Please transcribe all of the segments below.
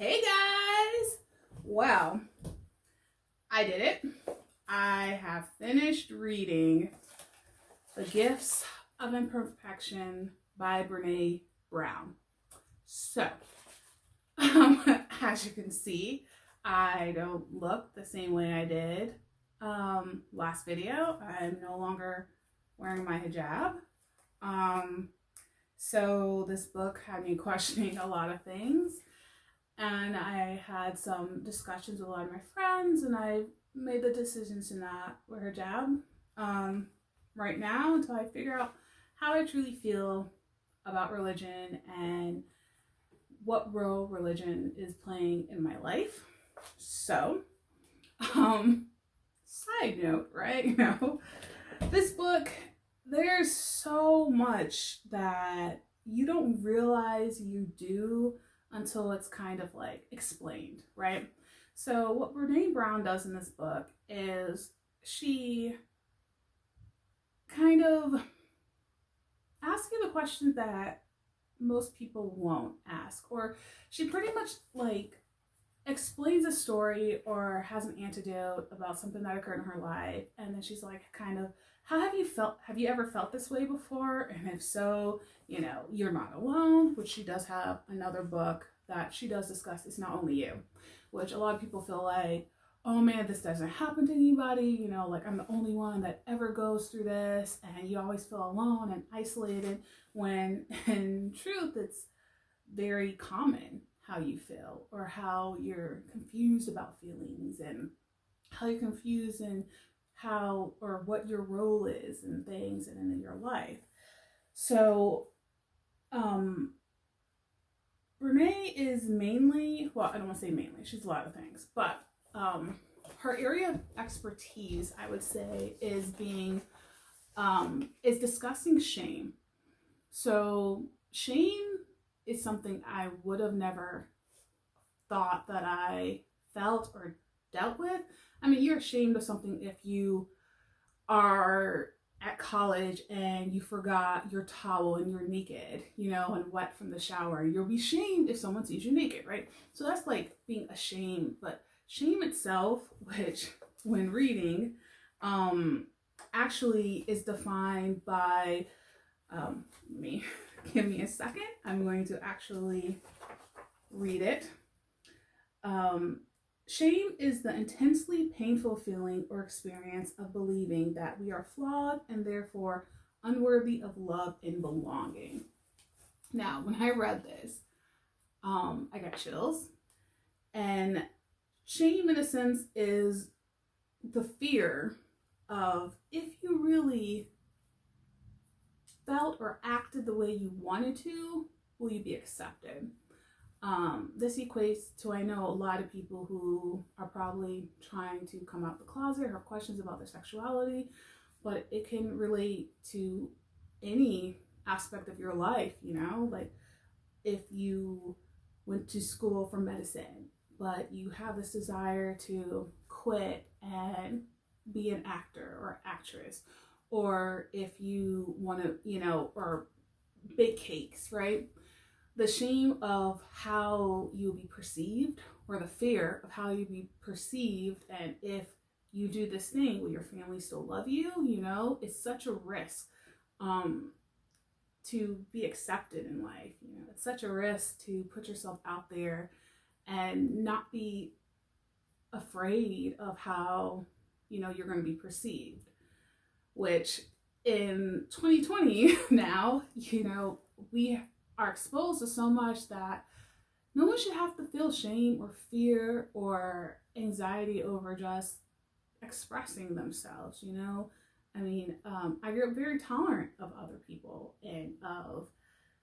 Hey guys! Well, I did it. I have finished reading The Gifts of Imperfection by Brene Brown. So, as you can see, I don't look the same way I did last video. I'm no longer wearing my hijab. So this book had me questioning a lot of things. And I had some discussions with a lot of my friends, and I made the decision to not wear a hijab right now until I figure out how I truly feel about religion and what role religion is playing in my life. So, side note, right? This book, there's so much that you don't realize you do until it's kind of like explained, right? So what Brene Brown does in this book is she kind of asks you the questions that most people won't ask, or she pretty much like explains a story or has an anecdote about something that occurred in her life, and then she's like, kind of, how have you ever felt this way before? And if so, you're not alone, which she does have another book that she does discuss, It's Not Only You, which a lot of people feel like, oh man, this doesn't happen to anybody, like I'm the only one that ever goes through this, and you always feel alone and isolated, when in truth it's very common how you feel, or how you're confused about feelings, and how you're confused in how or what your role is in things and in your life. So Brene is mainly, well, I don't want to say mainly, she's a lot of things, but her area of expertise, I would say, is discussing shame. So shame is something I would have never thought that I felt or dealt with. I mean, you're ashamed of something if you are at college and you forgot your towel and you're naked, and wet from the shower. You'll be shamed if someone sees you naked, right? So that's like being ashamed. But shame itself, which when reading, actually is defined by, give me a second. I'm going to actually read it. Shame is the intensely painful feeling or experience of believing that we are flawed and therefore unworthy of love and belonging. Now, when I read this, I got chills. And shame, in a sense, is the fear of, if you really felt or acted the way you wanted to, will you be accepted? This equates to, I know a lot of people who are probably trying to come out the closet, have questions about their sexuality, but it can relate to any aspect of your life, like if you went to school for medicine, but you have this desire to quit and be an actor or actress, or if you want to, or bake cakes, right? The shame of how you'll be perceived, or the fear of how you'll be perceived, and if you do this thing, will your family still love you? It's such a risk to be accepted in life. It's such a risk to put yourself out there and not be afraid of how you're going to be perceived, which in 2020 now, we are exposed to so much that no one should have to feel shame or fear or anxiety over just expressing themselves. I mean, I grew up very tolerant of other people and of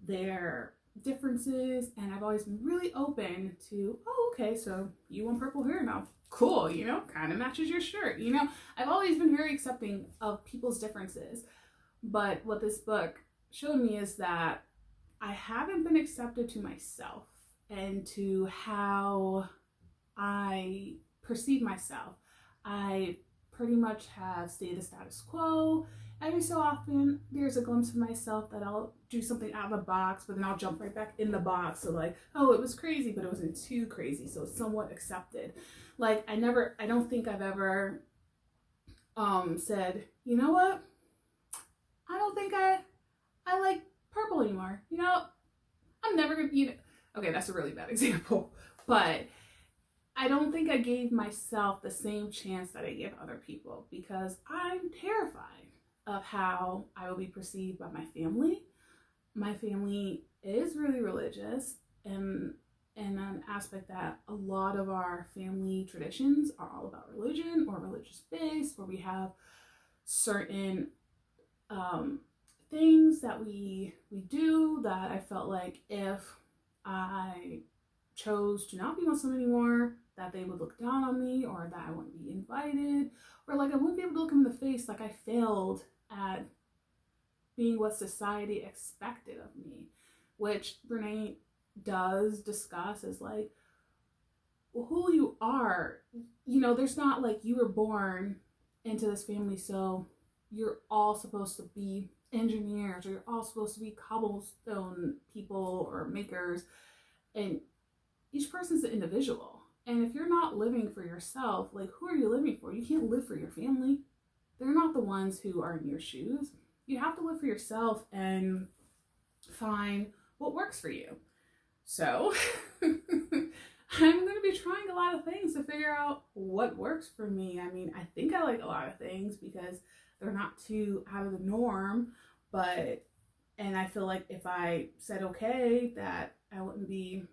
their differences, and I've always been really open to, oh, okay, so you want purple hair now, cool, kind of matches your shirt. I've always been very accepting of people's differences. But what this book showed me is that I haven't been accepted to myself and to how I perceive myself. I pretty much have stayed the status quo, every so often there's a glimpse of myself that I'll do something out of the box, but then I'll jump right back in the box. So like, oh, it was crazy, but it wasn't too crazy, so it's somewhat accepted. Like I don't think I've ever said, you know what, I don't think I like purple anymore. You know, I'm never gonna, you know, okay, that's a really bad example, but I don't think I gave myself the same chance that I give other people, because I'm terrified of how I will be perceived by my family. My family is really religious, and an aspect that a lot of our family traditions are all about religion or religious based, where we have certain things that we do that I felt like if I chose to not be Muslim anymore, that they would look down on me, or that I wouldn't be invited, or like I wouldn't be able to look them in the face, like I failed at being what society expected of me, which Brene does discuss as like who you are. You know, there's not like you were born into this family, so you're all supposed to be engineers, or you're all supposed to be cobblestone people or makers, and each person's an individual. And if you're not living for yourself, like who are you living for? You can't live for your family. They're not the ones who are in your shoes. You have to live for yourself and find what works for you. So I'm going to be trying a lot of things to figure out what works for me. I mean, I think I like a lot of things because they're not too out of the norm, and I feel like if I said okay, that I wouldn't be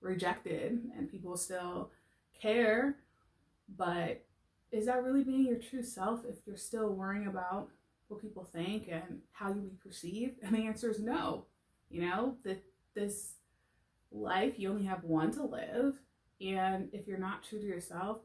rejected and people still care. But is that really being your true self if you're still worrying about what people think and how you be perceived? And the answer is no. You know, that this life, you only have one to live, and if you're not true to yourself,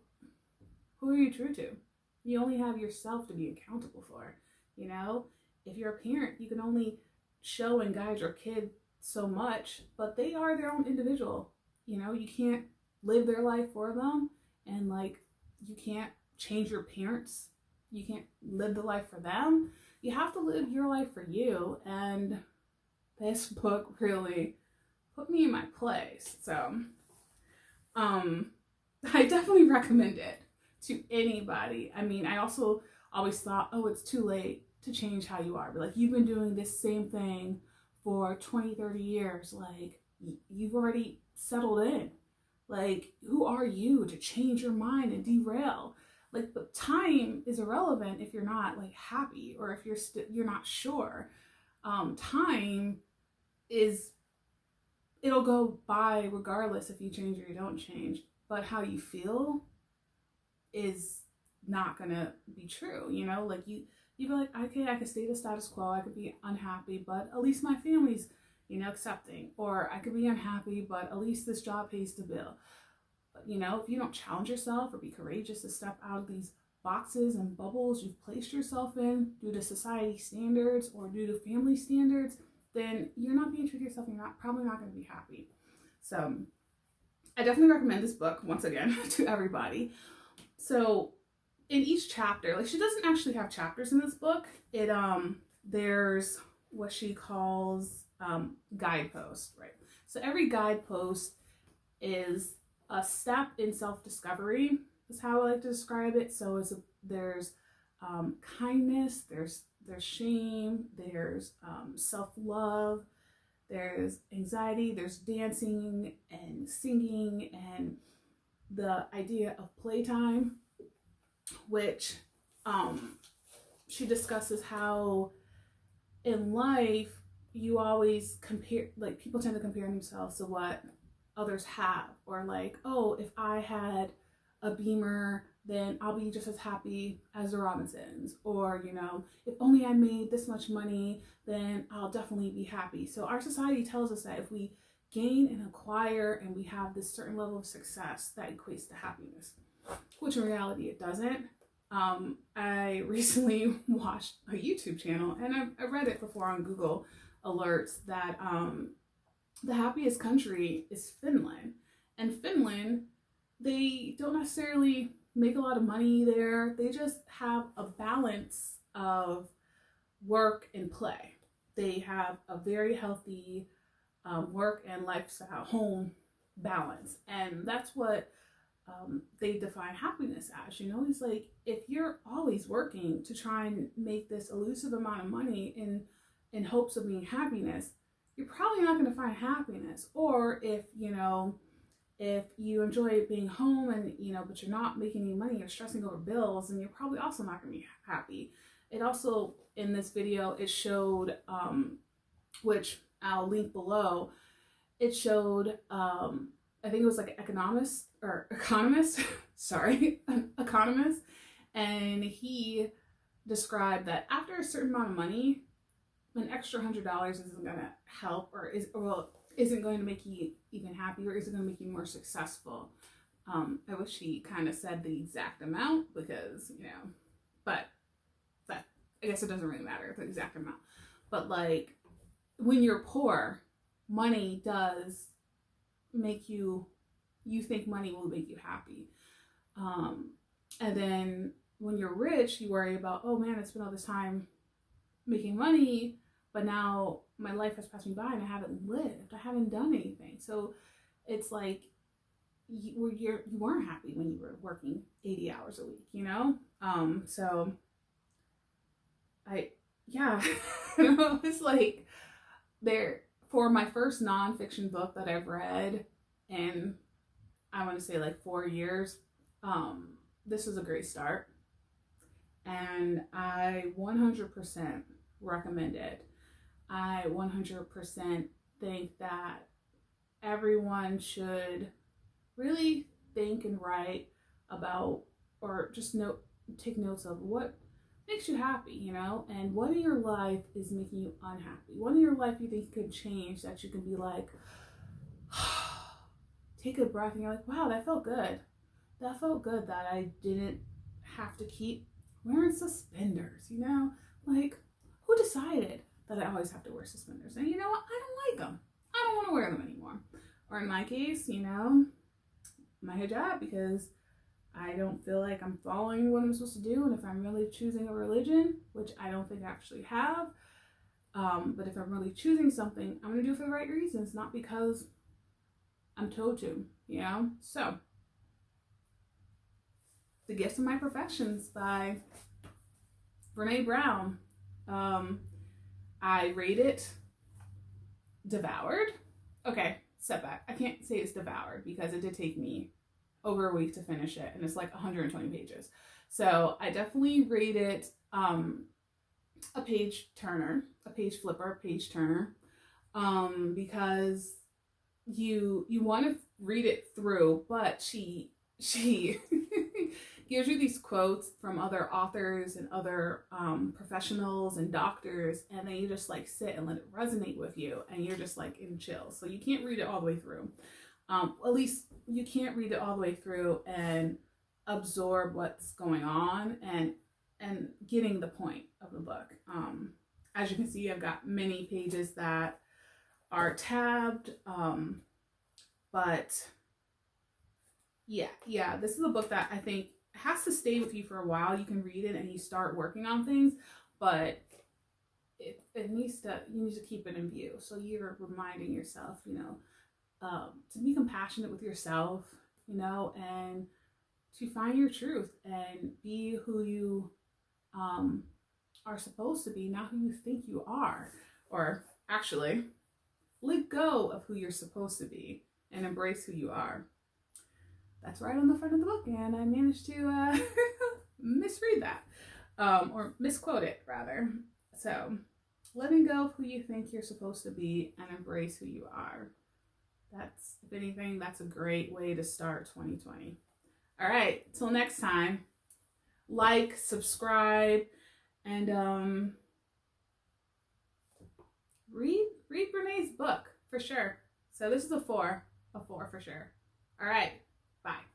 who are you true to? You only have yourself to be accountable for. You know, if you're a parent, you can only show and guide your kid so much, but they are their own individual. You know, you can't live their life for them, and like you can't change your parents. You can't live the life for them. You have to live your life for you. And this book really put me in my place. So I definitely recommend it to anybody. I mean, I also always thought, oh, it's too late to change how you are. But like, you've been doing this same thing for 20, 30 years. Like, you've already settled in. Like, who are you to change your mind and derail? Like, but time is irrelevant if you're not like happy, or if you're not sure. Time it'll go by regardless if you change or you don't change. But how you feel is not gonna be true. You know, like you be like, okay, I could stay the status quo, I could be unhappy, but at least my family's, you know, accepting. Or I could be unhappy, but at least this job pays the bill. But, you know, if you don't challenge yourself or be courageous to step out of these boxes and bubbles you've placed yourself in due to society standards or due to family standards, then you're not being true to yourself, and you're probably not going to be happy. So I definitely recommend this book, once again, to everybody. So in each chapter, like, she doesn't actually have chapters in this book. There's what she calls guideposts, right? So every guidepost is a step in self-discovery, is how I like to describe it. So there's kindness, there's shame, there's self-love, there's anxiety, there's dancing and singing, and the idea of playtime, which she discusses how in life you always compare, like, people tend to compare themselves to what others have, or like, oh, if I had a Beamer, then I'll be just as happy as the Robinsons, or, you know, if only I made this much money, then I'll definitely be happy. So our society tells us that if we gain and acquire and we have this certain level of success, that equates to happiness, which in reality it doesn't. I recently watched a YouTube channel, and I read it before on Google Alerts, that the happiest country is Finland. And Finland, they don't necessarily make a lot of money there. They just have a balance of work and play. They have a very healthy work and lifestyle home balance. And that's what they define happiness as. You know, it's like if you're always working to try and make this elusive amount of money in hopes of being happiness, you're probably not going to find happiness. Or if, you know, if you enjoy being home and, you know, but you're not making any money, you're stressing over bills, and you're probably also not going to be happy. It also, in this video, it showed, which I'll link below, it showed, I think it was like an economist, sorry, an economist, and he described that after a certain amount of money, an extra $100 isn't going to help, or isn't going to make you even happy, or isn't going to make you more successful. I wish he kind of said the exact amount, because, you know, but that, I guess it doesn't really matter the exact amount. But like, when you're poor, money does make you think money will make you happy. And then when you're rich, you worry about, oh man, I spent all this time making money, but now my life has passed me by and I haven't lived, I haven't done anything. So it's like you weren't happy when you were working 80 hours a week, you know? So it's like, for my first nonfiction book that I've read in, I want to say like 4 years, this is a great start. And I 100% recommend it. I 100% think that everyone should really think and write about, or just take notes of what makes you happy, you know, and what in your life is making you unhappy. What in your life you think could change, that you can be like, take a breath, and you're like, wow, that felt good. That felt good that I didn't have to keep wearing suspenders, you know? Like, who decided that I always have to wear suspenders? And you know what? I don't like them. I don't want to wear them anymore. Or in my case, you know, my hijab, because I don't feel like I'm following what I'm supposed to do. And if I'm really choosing a religion, which I don't think I actually have, but if I'm really choosing something, I'm going to do it for the right reasons, not because I'm told to, you know? So, The Gifts of My Imperfections by Brene Brown. I rate it devoured. Okay, setback. I can't say it's devoured because it did take me over a week to finish it, and it's like 120 pages. So I definitely rate it a page turner, a page flipper, a page turner, because you want to read it through, but she gives you these quotes from other authors and other professionals and doctors, and then you just like sit and let it resonate with you, and you're just like in chills. So you can't read it all the way through. At least you can't read it all the way through and absorb what's going on and getting the point of the book. As you can see, I've got many pages that are tabbed, but yeah, this is a book that I think has to stay with you for a while. You can read it and you start working on things, but you need to keep it in view. So you're reminding yourself, you know, to be compassionate with yourself, you know, and to find your truth and be who you are supposed to be, not who you think you are. Or actually, let go of who you're supposed to be and embrace who you are. That's right on the front of the book, and I managed to misread that, or misquote it, rather. So, letting go of who you think you're supposed to be and embrace who you are. That's, if anything, that's a great way to start 2020. All right, till next time, like, subscribe, and read Brene's book for sure. So this is a 4 for sure. All right, bye.